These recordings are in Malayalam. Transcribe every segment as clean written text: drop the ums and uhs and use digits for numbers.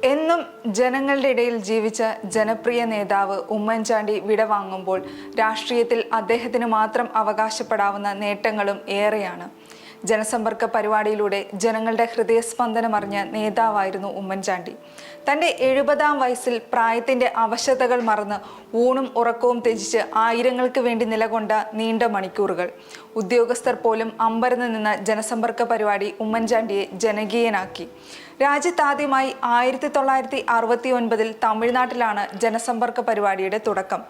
എന്നും ജനങ്ങളുടെ ഇടയിൽ ജീവിച്ച ജനപ്രിയ നേതാവ് ഉമ്മൻചാണ്ടി വിടവാങ്ങുമ്പോൾ രാഷ്ട്രീയത്തിൽ അദ്ദേഹത്തിന് മാത്രം അവകാശപ്പെടാവുന്ന നേട്ടങ്ങളും ഏറെയാണ്. ജനസമ്പർക്ക പരിപാടിയിലൂടെ ജനങ്ങളുടെ ഹൃദയസ്പന്ദനമറിഞ്ഞ നേതാവായിരുന്നു ഉമ്മൻചാണ്ടി. തൻ്റെ 70-ാം വയസ്സിൽ പ്രായത്തിൻ്റെ അവശതകൾ മറന്ന് ഊണും ഉറക്കവും ത്യജിച്ച് ആയിരങ്ങൾക്ക് വേണ്ടി നിലകൊണ്ട നീണ്ട മണിക്കൂറുകൾ. ഉദ്യോഗസ്ഥർ പോലും അമ്പരന്ന് നിന്ന ജനസമ്പർക്ക പരിപാടി ഉമ്മൻചാണ്ടിയെ ജനകീയനാക്കി. രാജ്യത്താദ്യമായി 1969 തമിഴ്നാട്ടിലാണ് ജനസമ്പർക്ക പരിപാടിയുടെ തുടക്കം.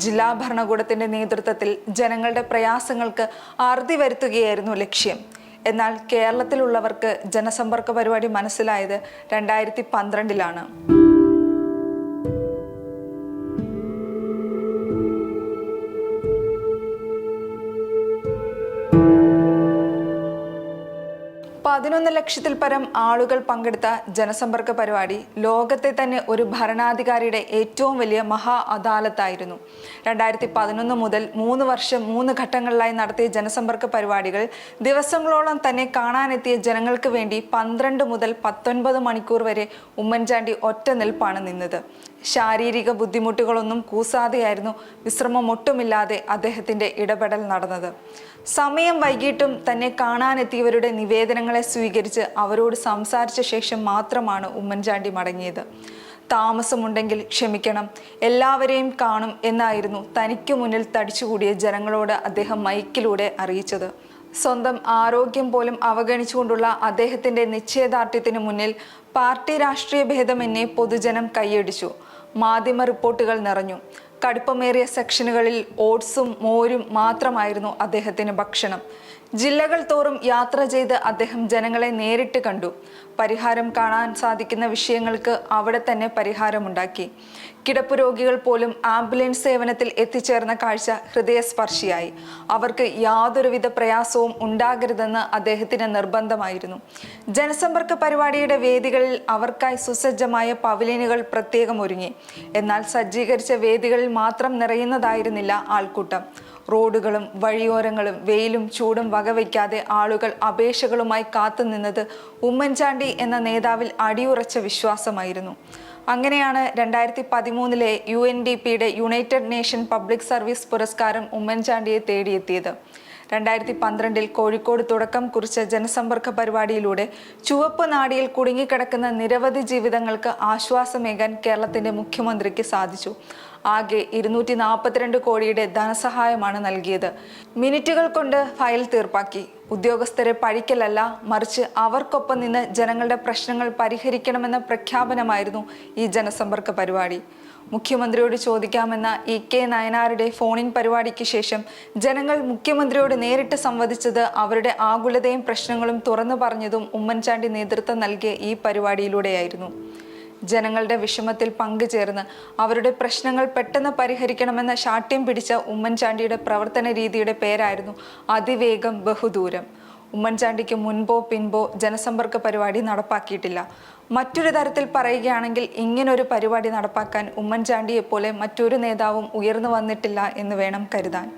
ജില്ലാ ഭരണകൂടത്തിന്റെ നേതൃത്വത്തിൽ ജനങ്ങളുടെ പ്രയാസങ്ങൾക്ക് അറുതി വരുത്തുകയായിരുന്നു ലക്ഷ്യം. എന്നാൽ കേരളത്തിലുള്ളവർക്ക് ജനസമ്പർക്ക പരിപാടി മനസ്സിലായത് 2012-ലാണ്. $11 ലക്ഷത്തിൽ പരം ആളുകൾ പങ്കെടുത്ത ജനസമ്പർക്ക പരിപാടി ലോകത്തെ തന്നെ ഒരു ഭരണാധികാരിയുടെ ഏറ്റവും വലിയ മഹാ അദാലത്തായിരുന്നു. 2011 മുതൽ 3 വർഷം 3 ഘട്ടങ്ങളിലായി നടത്തിയ ജനസമ്പർക്ക പരിപാടികൾ ദിവസങ്ങളോളം തന്നെ കാണാനെത്തിയ ജനങ്ങൾക്ക് വേണ്ടി 12 മുതൽ 19 മണിക്കൂർ വരെ ഉമ്മൻചാണ്ടി ഒറ്റ നിൽപ്പാണ് നിന്നത്. ശാരീരിക ബുദ്ധിമുട്ടുകളൊന്നും കൂസാതെയായിരുന്നു വിശ്രമമൊട്ടുമില്ലാതെ അദ്ദേഹത്തിൻ്റെ ഇടപെടൽ നടന്നത്. സമയം വൈകിട്ടും തന്നെ കാണാനെത്തിയവരുടെ നിവേദനങ്ങളെ സ്വീകരിച്ച് അവരോട് സംസാരിച്ച ശേഷം മാത്രമാണ് ഉമ്മൻചാണ്ടി മടങ്ങിയത്. താമസമുണ്ടെങ്കിൽ ക്ഷമിക്കണം, എല്ലാവരെയും കാണും എന്നായിരുന്നു തനിക്ക് മുന്നിൽ തടിച്ചുകൂടിയ ജനങ്ങളോട് അദ്ദേഹം മൈക്കിലൂടെ അറിയിച്ചത്. സ്വന്തം ആരോഗ്യം പോലും അവഗണിച്ചുകൊണ്ടുള്ള അദ്ദേഹത്തിൻ്റെ നിശ്ചയദാർഢ്യത്തിന് മുന്നിൽ പാർട്ടി രാഷ്ട്രീയ ഭേദമെന്നെ പൊതുജനം കൈയടിച്ചു. മാധ്യമ റിപ്പോർട്ടുകൾ നിറഞ്ഞു. കടുപ്പമേറിയ സെക്ഷനുകളിൽ ഓട്സും മോരും മാത്രമായിരുന്നു അദ്ദേഹത്തിന് ഭക്ഷണം. ജില്ലകൾ തോറും യാത്ര ചെയ്ത് അദ്ദേഹം ജനങ്ങളെ നേരിട്ട് കണ്ടു. പരിഹാരം കാണാൻ സാധിക്കുന്ന വിഷയങ്ങൾക്ക് അവിടെ തന്നെ പരിഹാരമുണ്ടാക്കി. കിടപ്പ് രോഗികൾ പോലും ആംബുലൻസ് സേവനത്തിൽ എത്തിച്ചേർന്ന കാഴ്ച ഹൃദയസ്പർശിയായി. അവർക്ക് യാതൊരുവിധ പ്രയാസവും ഉണ്ടാകരുതെന്ന് അദ്ദേഹത്തിന് നിർബന്ധമായിരുന്നു. ജനസമ്പർക്ക പരിപാടിയുടെ വേദികളിൽ അവർക്കായി സുസജ്ജമായ പവലിയനുകൾ പ്രത്യേകം ഒരുങ്ങി. എന്നാൽ സജ്ജീകരിച്ച വേദികളിൽ മാത്രം നിറയുന്നതായിരുന്നില്ല ആൾക്കൂട്ടം. റോഡുകളും വഴിയോരങ്ങളും വെയിലും ചൂടും വകവയ്ക്കാതെ ആളുകൾ അപേക്ഷകളുമായി കാത്തുനിന്നത് ഉമ്മൻചാണ്ടി എന്ന നേതാവിൽ അടിയുറച്ച വിശ്വാസമായിരുന്നു. അങ്ങനെയാണ് 2013-ലെ UNDPയുടെ യുണൈറ്റഡ് നേഷൻ പബ്ലിക് സർവീസ് പുരസ്കാരം ഉമ്മൻചാണ്ടിയെ തേടിയെത്തിയത്. 2012-ൽ കോഴിക്കോട് തുടക്കം കുറിച്ച ജനസമ്പർക്ക പരിപാടിയിലൂടെ ചുവപ്പ് നാടിയിൽ കുടുങ്ങിക്കിടക്കുന്ന നിരവധി ജീവിതങ്ങൾക്ക് ആശ്വാസമേകാൻ കേരളത്തിന്റെ മുഖ്യമന്ത്രിക്ക് സാധിച്ചു. ആകെ 242 കോടിയുടെ ധനസഹായമാണ് നൽകിയത്. മിനിറ്റുകൾ കൊണ്ട് ഫയൽ തീർപ്പാക്കി. ഉദ്യോഗസ്ഥരെ പഴിക്കലല്ല, മറിച്ച് അവർക്കൊപ്പം നിന്ന് ജനങ്ങളുടെ പ്രശ്നങ്ങൾ പരിഹരിക്കണമെന്ന പ്രഖ്യാപനമായിരുന്നു ഈ ജനസമ്പർക്ക പരിപാടി. മുഖ്യമന്ത്രിയോട് ചോദിക്കാമെന്ന EK നയനാരുടെ ഫോണിൻ പരിപാടിക്ക് ശേഷം ജനങ്ങൾ മുഖ്യമന്ത്രിയോട് നേരിട്ട് സംവദിച്ചത് അവരുടെ ആകുലതയും പ്രശ്നങ്ങളും തുറന്നു പറഞ്ഞതും ഉമ്മൻചാണ്ടി നേതൃത്വം നൽകിയ ഈ പരിപാടിയിലൂടെയായിരുന്നു. ജനങ്ങളുടെ വിഷമത്തിൽ പങ്കുചേർന്ന് അവരുടെ പ്രശ്നങ്ങൾ പെട്ടെന്ന് പരിഹരിക്കണമെന്ന ശാഠ്യം പിടിച്ച ഉമ്മൻചാണ്ടിയുടെ പ്രവർത്തന രീതിയുടെ പേരായിരുന്നു അതിവേഗം ബഹുദൂരം. ഉമ്മൻചാണ്ടിക്ക് മുൻപോ പിൻപോ ജനസമ്പർക്ക പരിപാടി നടപ്പാക്കിയിട്ടില്ല. മറ്റൊരു തരത്തിൽ പറയുകയാണെങ്കിൽ ഇങ്ങനൊരു പരിപാടി നടപ്പാക്കാൻ ഉമ്മൻചാണ്ടിയെപ്പോലെ മറ്റൊരു നേതാവും ഉയർന്നു വന്നിട്ടില്ല എന്ന് വേണം കരുതാൻ.